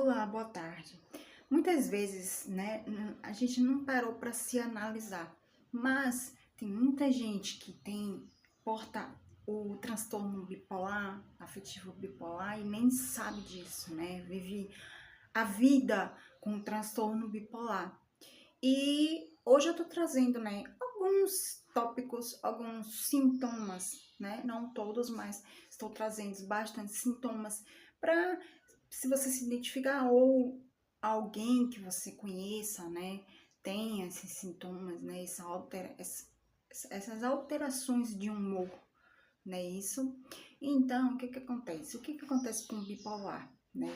Olá, boa tarde. Muitas vezes, né, a gente não parou para se analisar, mas tem muita gente que porta o transtorno bipolar, afetivo bipolar e nem sabe disso, né? Vive a vida com o transtorno bipolar. E hoje eu tô trazendo, né, alguns tópicos, alguns sintomas, né? Não todos, mas estou trazendo bastante sintomas para, se você se identificar ou alguém que você conheça, né, tem esses sintomas, né, essas alterações de humor, né, isso. Então, o que que acontece? O que que acontece com o bipolar, né,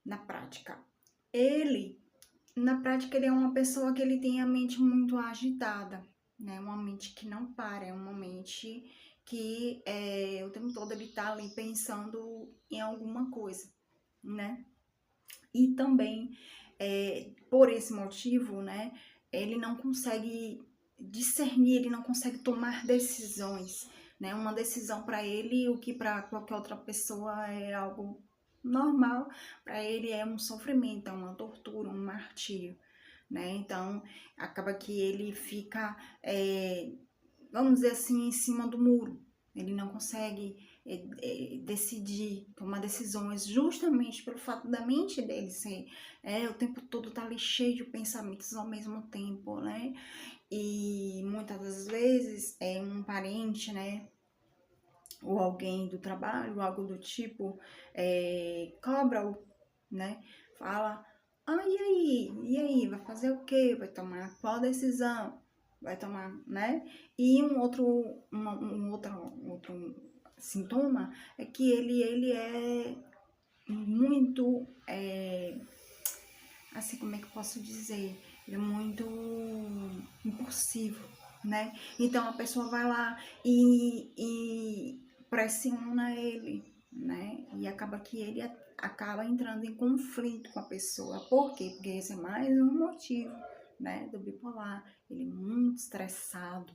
na prática? Ele Na prática, ele é uma pessoa que ele tem a mente muito agitada, né? Uma mente que não para, é uma mente que o tempo todo ele tá ali pensando em alguma coisa, né? E também, por esse motivo, né? Ele não consegue discernir, ele não consegue tomar decisões, né? Uma decisão para ele, o que para qualquer outra pessoa é algo normal, para ele é um sofrimento, é uma tortura, um martírio, né? Então, acaba que ele fica, vamos dizer assim, em cima do muro. Ele não consegue decidir, tomar decisões, justamente pelo fato da mente dele ser, o tempo todo tá ali cheio de pensamentos ao mesmo tempo, né? E muitas das vezes é um parente, né? Ou alguém do trabalho, algo do tipo, cobra-o, né? Fala, e aí, vai fazer o quê? Vai tomar qual decisão? Vai tomar, né? E um outro sintoma é que ele é muito, assim, como é que eu posso dizer? Ele é muito impulsivo, né? Então a pessoa vai lá e pressiona ele, né? E acaba que ele acaba entrando em conflito com a pessoa. Por quê? Porque esse é mais um motivo, né, do bipolar. Ele é muito estressado,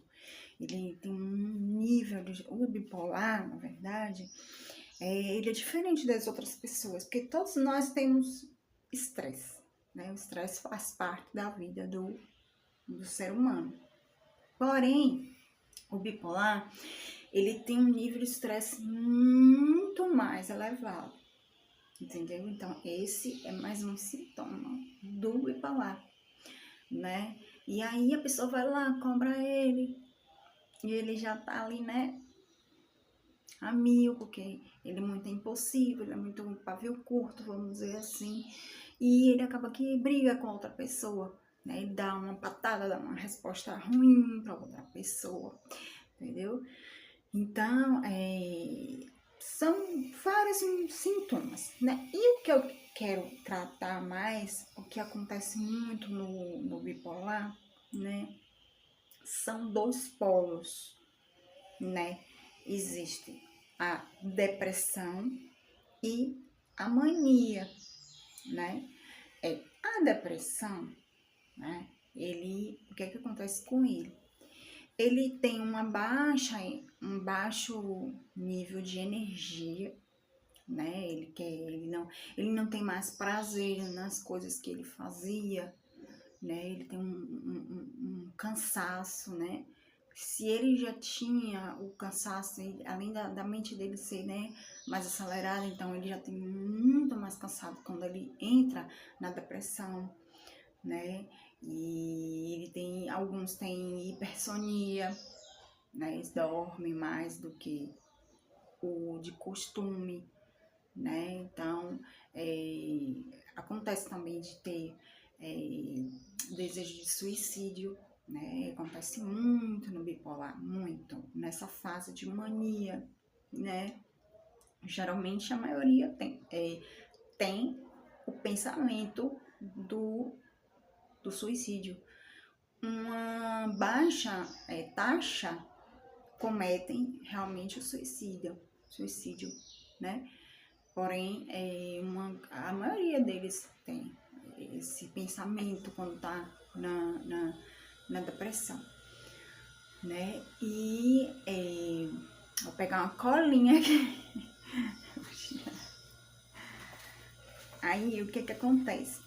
ele tem um nível de... O bipolar, na verdade, ele é diferente das outras pessoas, porque todos nós temos estresse, né? O estresse faz parte da vida do ser humano. Porém, o bipolar, ele tem um nível de estresse muito mais elevado, entendeu? Então, esse é mais um sintoma do bipolar, né? E aí a pessoa vai lá, cobra ele, e ele já tá ali, né, a mil, porque ele é muito impulsivo, ele é muito pavio curto, vamos dizer assim, e ele acaba que briga com outra pessoa, né? Ele dá uma patada, dá uma resposta ruim para outra pessoa, entendeu? Então, são vários sintomas, né? E o que eu quero tratar mais, o que acontece muito no bipolar, né? São dois polos, né? Existe a depressão e a mania, né? A depressão, né? O que é que acontece com ele? Ele tem um baixo nível de energia, né? Ele não tem mais prazer nas coisas que ele fazia, né? Ele tem um cansaço, né? Se ele já tinha o cansaço, além da mente dele ser, né, mais acelerada, então ele já tem muito mais cansado quando ele entra na depressão, né? E alguns têm hipersonia, né? Eles dormem mais do que o de costume, né? Então, acontece também de ter desejo de suicídio, né? Acontece muito no bipolar, muito, nessa fase de mania, né? Geralmente a maioria tem o pensamento do suicídio. Uma baixa taxa cometem realmente o suicídio, né? Porém, a maioria deles tem esse pensamento quando tá na depressão, né? E vou pegar uma colinha aqui. Aí, o que acontece?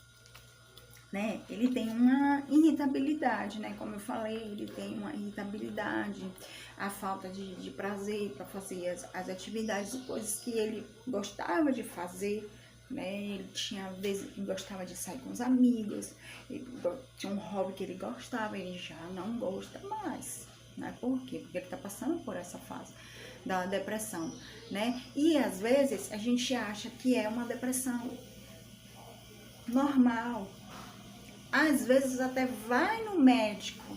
Né? Ele tem uma irritabilidade, né? Como eu falei, ele tem uma irritabilidade, a falta de prazer para fazer as atividades e coisas que ele gostava de fazer, né? Ele tinha vezes gostava de sair com os amigos, tinha um hobby que ele gostava, ele já não gosta mais, né? Por quê? Porque ele tá passando por essa fase da depressão, né? E às vezes a gente acha que é uma depressão normal. Às vezes até vai no médico,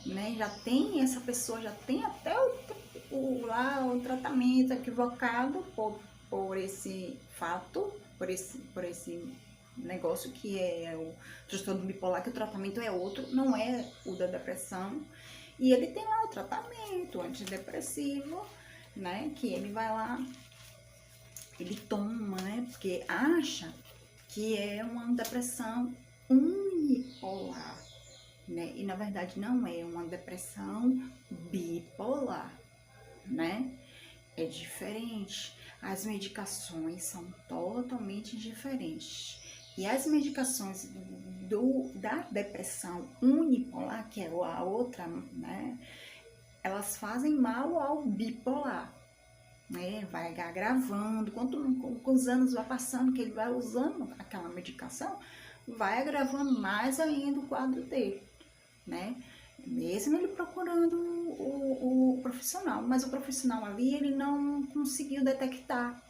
né? Já tem essa pessoa, já tem até o tratamento equivocado por esse fato, por esse negócio que é o transtorno bipolar, que o tratamento é outro, não é o da depressão. E ele tem lá o tratamento antidepressivo, né? Que ele vai lá, ele toma, né? Porque acha que é uma depressão unipolar, né? E na verdade não é uma depressão bipolar, né? É diferente. As medicações são totalmente diferentes. E as medicações da depressão unipolar, que é a outra, né? Elas fazem mal ao bipolar, né? Vai agravando, com os anos vai passando, que ele vai usando aquela medicação, vai agravando mais ainda o quadro dele, né? Mesmo ele procurando o profissional, mas o profissional ali ele não conseguiu detectar,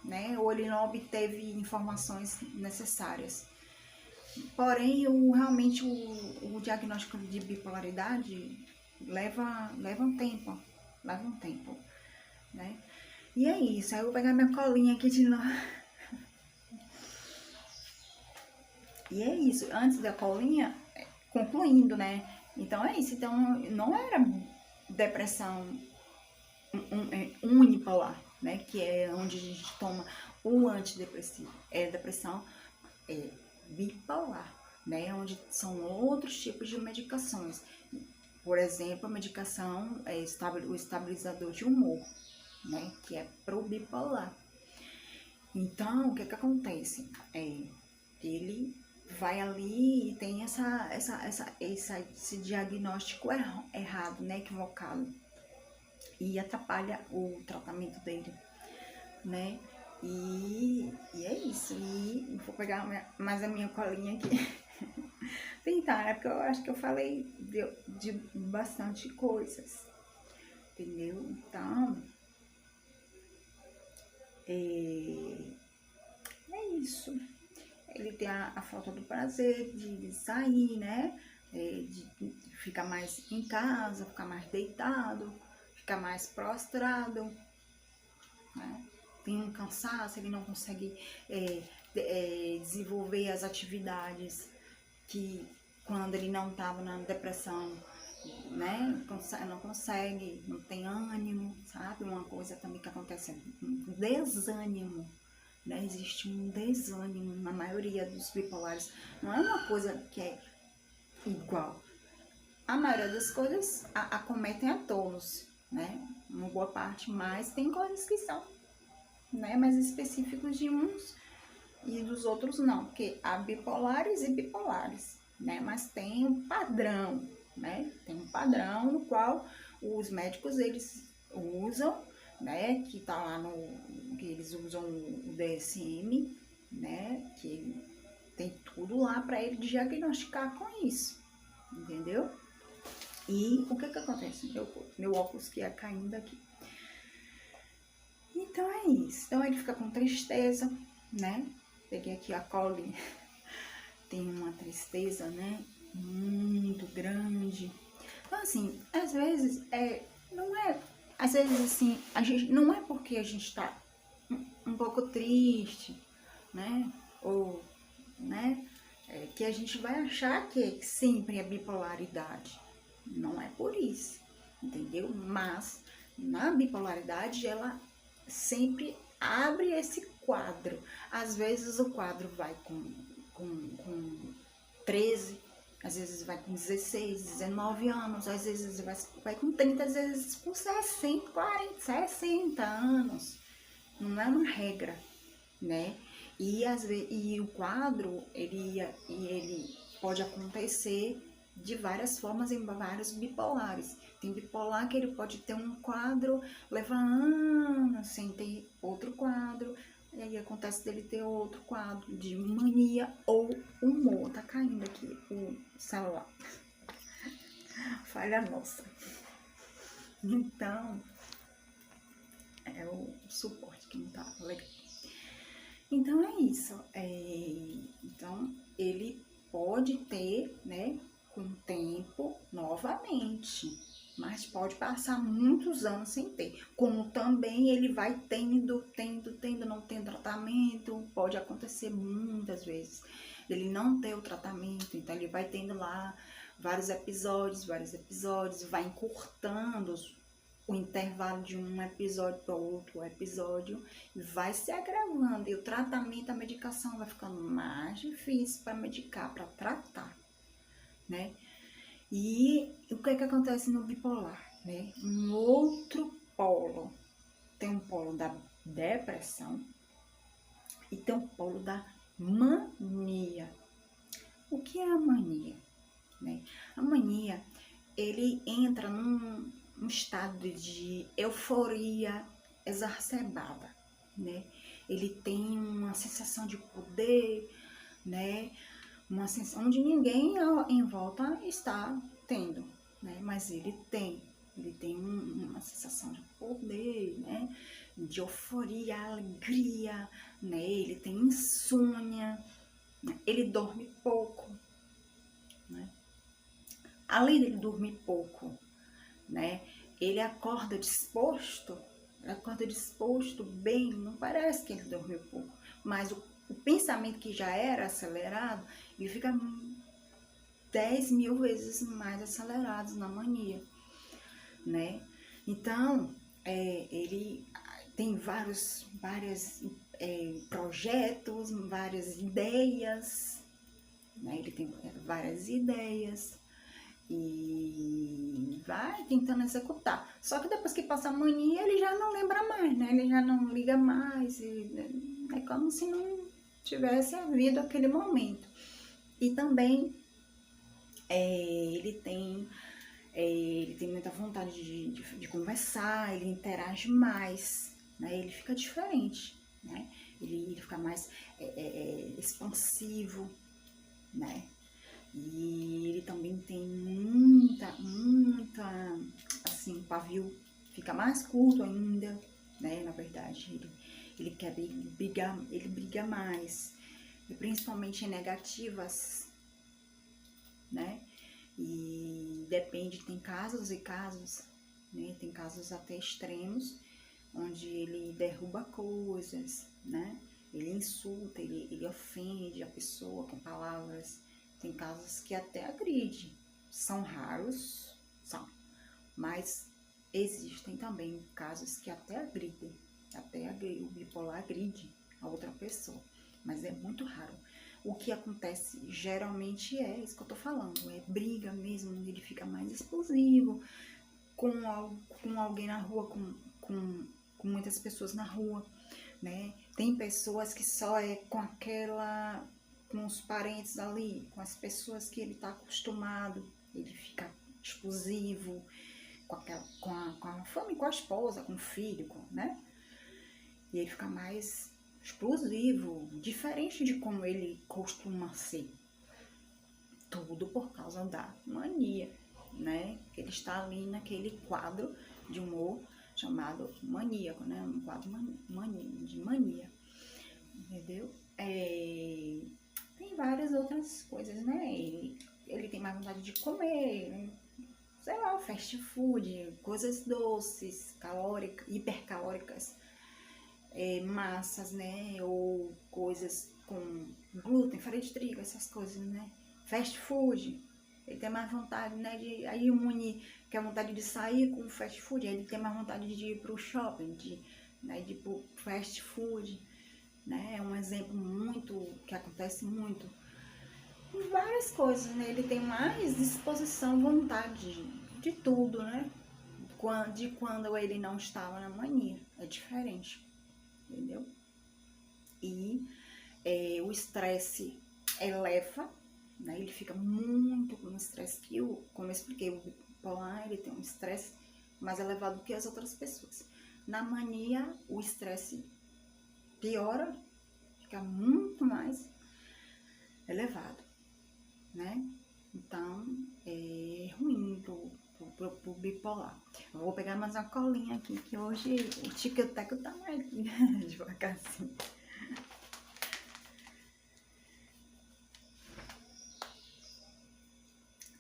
né? Ou ele não obteve informações necessárias. Porém, realmente o diagnóstico de bipolaridade leva um tempo, né? E é isso, aí eu vou pegar minha colinha aqui de novo. E é isso, antes da colinha, concluindo, né? Então é isso, então não era depressão unipolar, né? Que é onde a gente toma o antidepressivo. É depressão bipolar, né? Onde são outros tipos de medicações. Por exemplo, a medicação o estabilizador de humor, né? Que é pro bipolar. Então, o que acontece? Ele vai ali e tem esse diagnóstico errado, né? Equivocado. E atrapalha o tratamento dele, né? E é isso. E vou pegar mais a minha colinha aqui. Tentar, né? Porque eu acho que eu falei de bastante coisas, entendeu? Então, é isso. Ele tem a falta do prazer de sair, né? De ficar mais em casa, ficar mais deitado, ficar mais prostrado, né? Tem um cansaço, ele não consegue desenvolver as atividades que quando ele não estava na depressão, né? Não consegue, não tem ânimo, sabe? Uma coisa também que acontece é um desânimo, né? Existe um desânimo na maioria dos bipolares. Não é uma coisa que é igual. A maioria das coisas acometem a todos, né? Uma boa parte, mas tem coisas que são, né, mais específicos de uns e dos outros não, porque há bipolares e bipolares, né? Mas tem um padrão, né? Tem um padrão no qual os médicos eles usam, né? Que tá lá que eles usam o DSM, né? Que tem tudo lá para ele diagnosticar com isso, entendeu? E o que acontece? Meu óculos que ia caindo aqui. Então é isso. Então ele fica com tristeza, né? Peguei aqui a colinha. Tem uma tristeza, né? Muito grande. Então, assim, às vezes, não é... Às vezes, assim, a gente, não é porque a gente tá um pouco triste, né? Ou, né? Que a gente vai achar que sempre é bipolaridade. Não é por isso, entendeu? Mas, na bipolaridade, ela sempre abre esse quadro. Às vezes o quadro vai com 13, às vezes vai com 16, 19 anos, às vezes vai com 30, às vezes com 60, 40, 60 anos. Não é uma regra, né? E o quadro, ele pode acontecer de várias formas em vários bipolares. Tem bipolar que ele pode ter um quadro, levar anos sem ter outro quadro, e aí acontece dele ter outro quadro de mania ou humor. Tá caindo aqui o celular. Falha nossa. Então, é o suporte que não tá legal. Então é isso. Então ele pode ter, né, com o tempo novamente, mas pode passar muitos anos sem ter. Como também ele vai tendo, não tendo tratamento, pode acontecer muitas vezes ele não ter o tratamento, então ele vai tendo lá vários episódios, vai encurtando o intervalo de um episódio para outro episódio, vai se agravando e o tratamento, a medicação vai ficando mais difícil para medicar, para tratar, né? E o que acontece no bipolar, né? Um outro polo, tem um polo da depressão e tem um polo da mania. O que é a mania, né? A mania, ele entra num estado de euforia exacerbada, né? Ele tem uma sensação de poder, né? Uma sensação onde ninguém em volta está tendo, né? Mas ele tem uma sensação de poder, né? De euforia, alegria, né? Ele tem insônia, né? Ele dorme pouco, né? Além dele dormir pouco, né? Ele acorda disposto bem, não parece que ele dormiu pouco, mas o pensamento que já era acelerado, ele fica 10.000 vezes mais acelerado na mania, né? Então, ele tem vários projetos, várias ideias, né? Ele tem várias ideias, e vai tentando executar. Só que depois que passa a mania, ele já não lembra mais, né? Ele já não liga mais. É como se não tivesse havido aquele momento. E também ele tem muita vontade de conversar, ele interage mais, né? Ele fica diferente, né? Ele fica mais expansivo, né? E ele também tem muita, assim, o pavio fica mais curto ainda, né? Na verdade, ele quer brigar, ele briga mais, e principalmente em negativas, né? E depende, tem casos e casos, né? Tem casos até extremos, onde ele derruba coisas, né? Ele insulta, ele ofende a pessoa com palavras. Tem casos que até agride, são raros, são, mas existem também casos que até agridem, o bipolar agride a outra pessoa, mas é muito raro. O que acontece geralmente é isso que eu tô falando, é briga mesmo, ele fica mais explosivo com alguém na rua, com muitas pessoas na rua, né? Tem pessoas que só com os parentes ali, com as pessoas que ele está acostumado, ele fica explosivo, com a família, com a esposa, com o filho, né? E ele fica mais explosivo, diferente de como ele costuma ser. Tudo por causa da mania, né? Ele está ali naquele quadro de humor chamado maníaco, né? Um quadro de mania, entendeu? Tem várias outras coisas, né? Ele tem mais vontade de comer, né? Sei lá, fast food, coisas doces, hipercalóricas, massas, né? Ou coisas com glúten, farinha de trigo, essas coisas, né? Fast food, ele tem mais vontade, né? Aí o Muni quer vontade de sair com o fast food, ele tem mais vontade de ir pro shopping, de ir pro fast food, né? É um exemplo que acontece muito. E várias coisas, né? Ele tem mais disposição, vontade de tudo, né? De quando ele não estava na mania. É diferente, entendeu? E o estresse eleva, né? Ele fica muito com estresse, que como eu expliquei, o bipolar, ele tem um estresse mais elevado que as outras pessoas. Na mania, o estresse piora, fica muito mais elevado, né? Então, é ruim pro bipolar. Eu vou pegar mais uma colinha aqui, que hoje o tico-teco tá mais devagarzinho.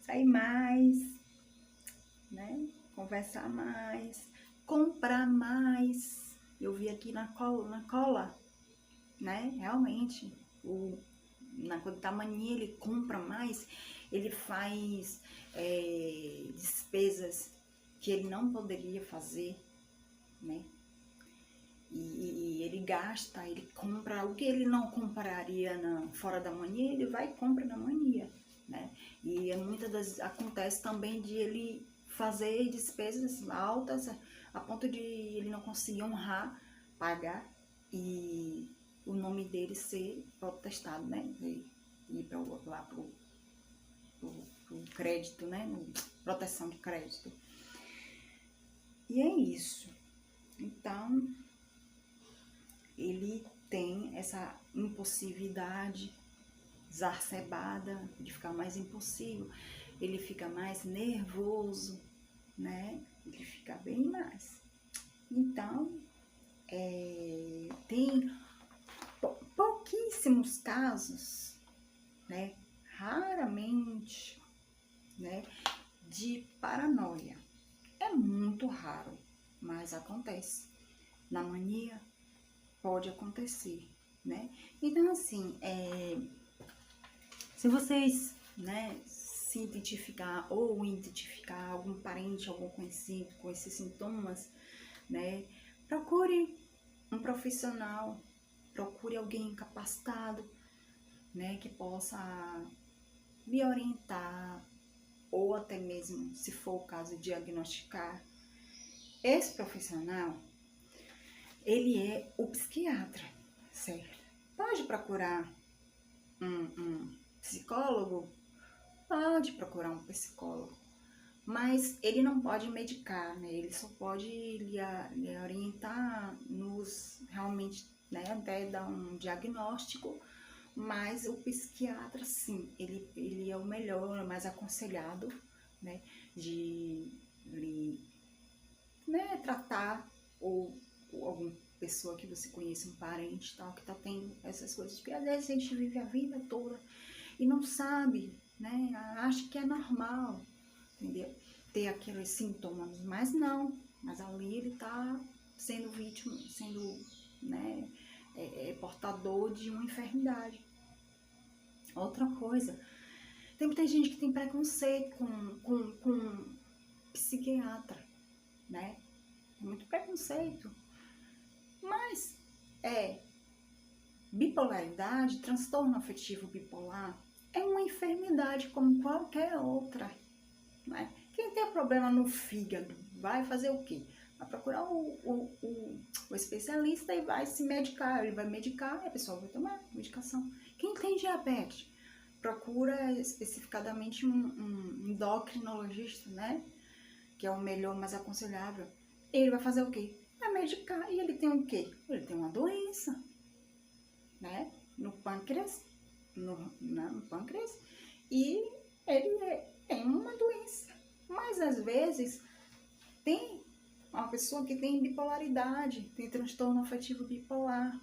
Sair mais, né? Conversar mais, comprar mais. Eu vi aqui na cola, né? Realmente, quando tá mania, ele compra mais, ele faz despesas que ele não poderia fazer, né? E ele gasta, ele compra o que ele não compraria fora da mania, ele vai e compra na mania, né? E muitas das acontece também de ele fazer despesas altas a ponto de ele não conseguir honrar, pagar e o nome dele ser protestado, né? E ir lá pro crédito, né? Proteção de crédito. E é isso. Então, ele tem essa impulsividade exacerbada de ficar mais impulsivo, ele fica mais nervoso, né? Ele fica bem mais. Então, tem pouquíssimos casos, né? Raramente, né? De paranoia. É muito raro, mas acontece. Na mania, pode acontecer, né? Então, assim, se vocês, né, se identificar ou identificar algum parente, algum conhecido com esses sintomas, né, procure um profissional, procure alguém capacitado, né, que possa lhe orientar ou até mesmo, se for o caso, diagnosticar. Esse profissional, ele é o psiquiatra, certo? Pode procurar um psicólogo? Pode procurar um psicólogo, mas ele não pode medicar, né? Ele só pode lhe orientar realmente, né? Até dar um diagnóstico, mas o psiquiatra, sim, ele é o melhor, é mais aconselhado, né? De né, tratar ou alguma pessoa que você conheça, um parente tal, que tá tendo essas coisas, porque às vezes a gente vive a vida toda e não sabe, né, acha que é normal, entendeu? Ter aqueles sintomas, mas não, mas ali ele tá sendo vítima, sendo, né, portador de uma enfermidade. Outra coisa, tem muita gente que tem preconceito com psiquiatra, né? Muito preconceito, mas bipolaridade, transtorno afetivo bipolar, é uma enfermidade como qualquer outra, né? Quem tem problema no fígado vai fazer o quê? Vai procurar o especialista e vai se medicar, ele vai medicar e a pessoa vai tomar medicação. Quem tem diabetes procura especificadamente um endocrinologista, né? Que é o melhor, mais aconselhável. Ele vai fazer o quê? Vai medicar. E ele tem o quê? Ele tem uma doença, né? No pâncreas. No pâncreas. E ele tem uma doença. Mas às vezes tem uma pessoa que tem bipolaridade, tem transtorno afetivo bipolar.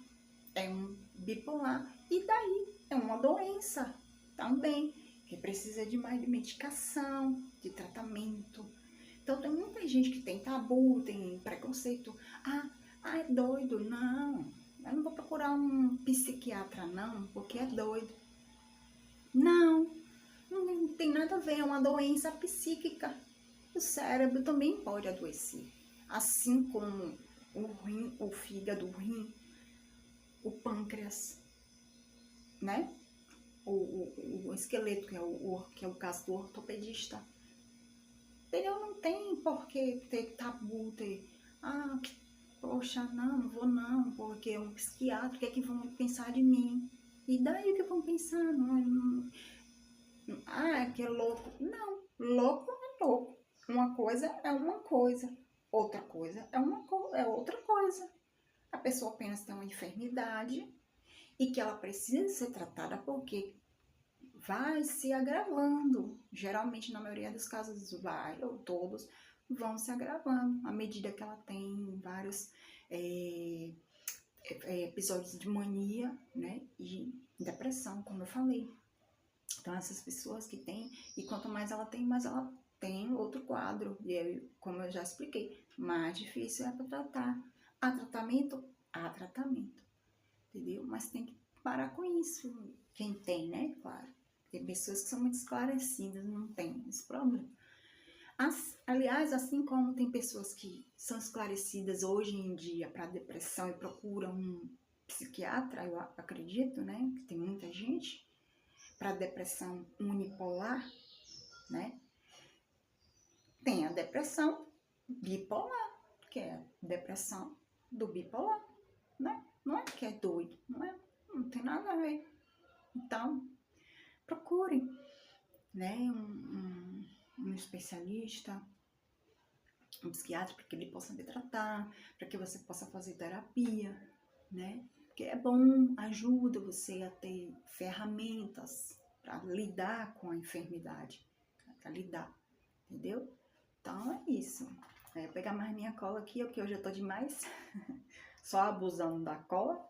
É um bipolar. E daí é uma doença também, que precisa de mais de medicação, de tratamento. Então, tem muita gente que tem tabu, tem preconceito. É doido. Não, eu não vou procurar um psiquiatra, não, porque é doido. Não, não tem nada a ver, é uma doença psíquica. O cérebro também pode adoecer. Assim como o rim, o fígado, o rim, o pâncreas, né? O esqueleto, que é o caso do ortopedista. Entendeu? Não tem por que ter tabu, poxa, não vou não, porque é um psiquiatra, o que é que vão pensar de mim? E daí o que vão pensar? Ah, que é louco. Não, louco é louco. Uma coisa é uma coisa, outra coisa é outra coisa. A pessoa apenas tem uma enfermidade e que ela precisa ser tratada porque vai se agravando. Geralmente, na maioria dos casos, vai, ou todos, vão se agravando à medida que ela tem vários episódios de mania, né? E depressão, como eu falei. Então, essas pessoas que têm, e quanto mais ela tem outro quadro. E aí, como eu já expliquei, mais difícil é para tratar. Há tratamento? Há tratamento, entendeu? Mas tem que parar com isso. Quem tem, né? Claro. Tem pessoas que são muito esclarecidas, não tem esse problema. Aliás, assim como tem pessoas que são esclarecidas hoje em dia para depressão e procuram um psiquiatra, eu acredito, né? Que tem muita gente para depressão unipolar, né? Tem a depressão bipolar, que é a depressão do bipolar, né? Não é que é doido, não tem nada a ver. Então, procure, né, um especialista, um psiquiatra, para que ele possa me tratar, para que você possa fazer terapia, né? Porque é bom, ajuda você a ter ferramentas para lidar com a enfermidade, para lidar, entendeu? Então é isso. Vou pegar mais minha cola aqui, porque hoje eu tô demais, só abusando da cola.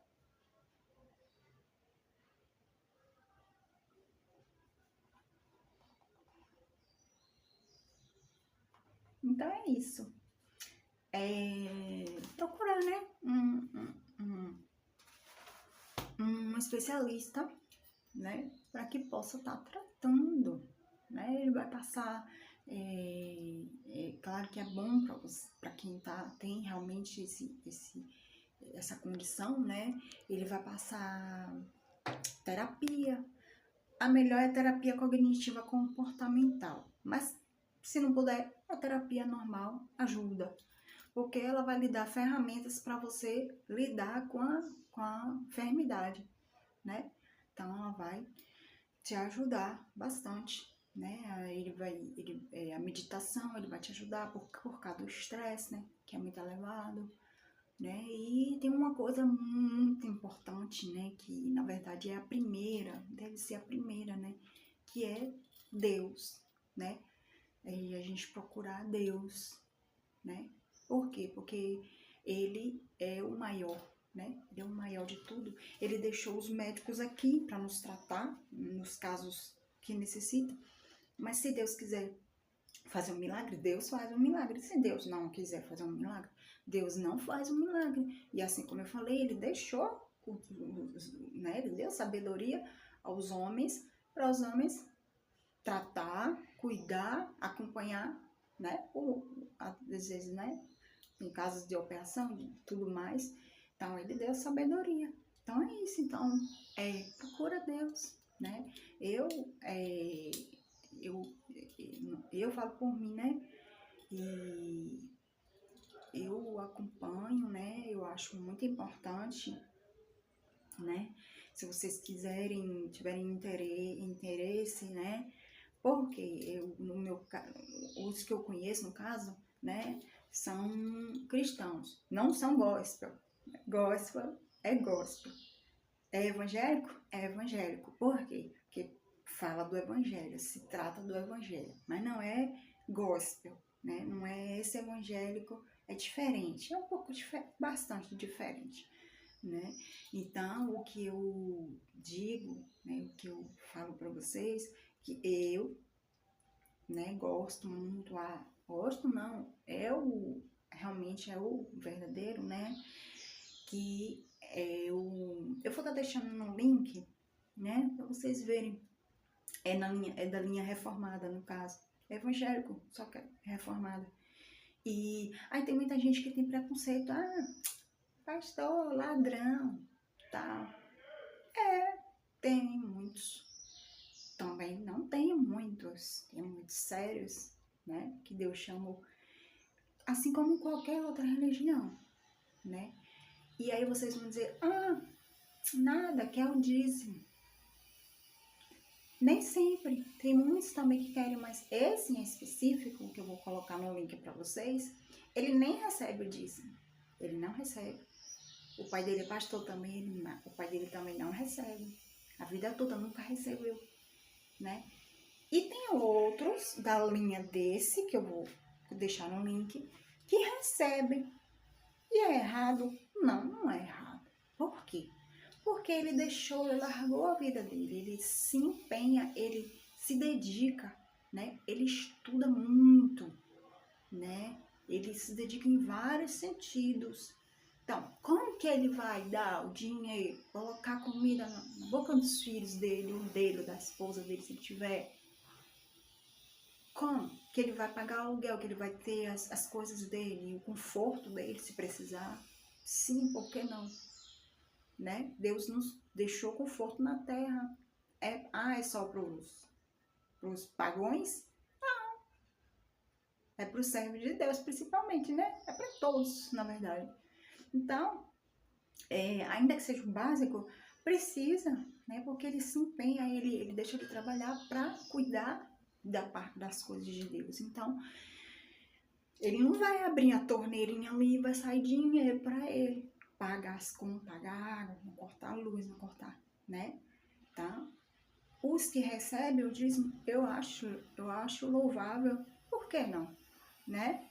Então é isso. Procurar, né, um especialista, né, para que possa estar tratando, né? Ele vai passar, claro que é bom para quem tem realmente essa condição, né? Ele vai passar terapia. A melhor é a terapia cognitiva comportamental, mas se não puder, a terapia normal ajuda, porque ela vai lhe dar ferramentas para você lidar com a enfermidade, né? Então, ela vai te ajudar bastante, né? A meditação, ele vai te ajudar por causa do estresse, né? Que é muito elevado, né? E tem uma coisa muito importante, né? Que, na verdade, é a primeira, deve ser a primeira, né? Que é Deus, né? E a gente procurar Deus, né? Por quê? Porque ele é o maior, né? Ele é o maior de tudo. Ele deixou os médicos aqui para nos tratar nos casos que necessita. Mas se Deus quiser fazer um milagre, Deus faz um milagre. Se Deus não quiser fazer um milagre, Deus não faz um milagre. E assim como eu falei, ele deixou, né? Ele deu sabedoria aos homens, para os homens tratar, cuidar, acompanhar, né? Às vezes, né? Em casos de operação e tudo mais. Então, ele deu sabedoria. Então, é isso. Então, procura Deus, né? Eu, é, eu, eu falo por mim, né? E eu acompanho, né? Eu acho muito importante, né? Se vocês quiserem, tiverem interesse, né? Porque os que eu conheço, no caso, né, são cristãos, não são gospel. Gospel é gospel. É evangélico? É evangélico. Por quê? Porque fala do evangelho, se trata do evangelho, mas não é gospel, né? Não é esse evangélico, é diferente, é um pouco bastante diferente, né? Então, o que eu digo, né, o que eu falo para vocês, que eu, né, gosto muito, gosto não, realmente é o verdadeiro, né, que eu vou estar deixando no link, né, para vocês verem, é da linha reformada, no caso, é evangélico, só que é reformada. E aí tem muita gente que tem preconceito, pastor, ladrão, tal. Tem muitos. Também não tem muitos sérios, né? Que Deus chamou, assim como qualquer outra religião, né? E aí vocês vão dizer, nada, que é o dízimo. Nem sempre. Tem muitos também que querem, mas esse em específico, que eu vou colocar no link para vocês, ele nem recebe o dízimo. Ele não recebe. O pai dele é pastor também, o pai dele também não recebe. A vida toda nunca recebeu, né? E tem outros da linha desse, que eu vou deixar no link, que recebem. E é errado? Não, não é errado. Por quê? Porque ele deixou, ele largou a vida dele, ele se empenha, ele se dedica, né? Ele estuda muito, né? Ele se dedica em vários sentidos. Então, como que ele vai dar o dinheiro, colocar comida na boca dos filhos dele, o dele, da esposa dele, se ele tiver? Como que ele vai pagar o aluguel, que ele vai ter as coisas dele, o conforto dele, se precisar? Sim, por que não? Né? Deus nos deixou conforto na terra. É só para os pagões? É para os servos de Deus, principalmente, né? É para todos, na verdade. Então, ainda que seja o básico, precisa, né? Porque ele se empenha, ele deixa de trabalhar para cuidar da parte das coisas de Deus. Então, ele não vai abrir a torneirinha ali e vai sair dinheiro para ele pagar as contas, pagar a água, não cortar a luz, não cortar, né? Tá? Os que recebem o dízimo, eu acho louvável. Por que não? Né?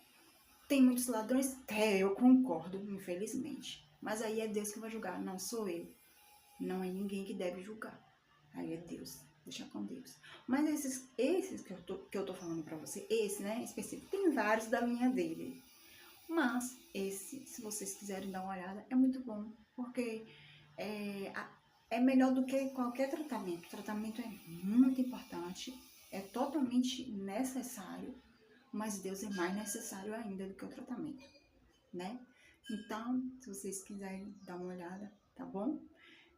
Tem muitos ladrões? Eu concordo, infelizmente. Mas aí é Deus que vai julgar, não sou eu. Não é ninguém que deve julgar. Aí é Deus, deixa com Deus. Mas esses que eu tô falando pra você, esse, né, específico, tem vários da linha dele. Mas esse, se vocês quiserem dar uma olhada, é muito bom. Porque é melhor do que qualquer tratamento. O tratamento é muito importante, é totalmente necessário, mas Deus é mais necessário ainda do que o tratamento, né? Então, se vocês quiserem dar uma olhada, tá bom?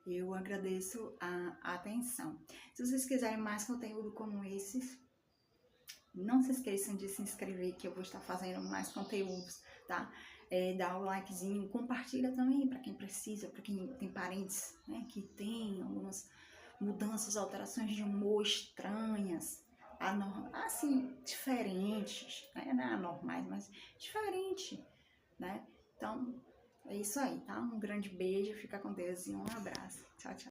Eu agradeço a atenção. Se vocês quiserem mais conteúdo como esses, não se esqueçam de se inscrever, que eu vou estar fazendo mais conteúdos, tá? Dá o likezinho, compartilha também para quem precisa, para quem tem parentes, né, que tem algumas mudanças, alterações de humor estranhas, assim, diferentes, né? Não é anormais, mas diferente, né? Então, é isso aí, tá? Um grande beijo, fica com Deus e um abraço. Tchau, tchau.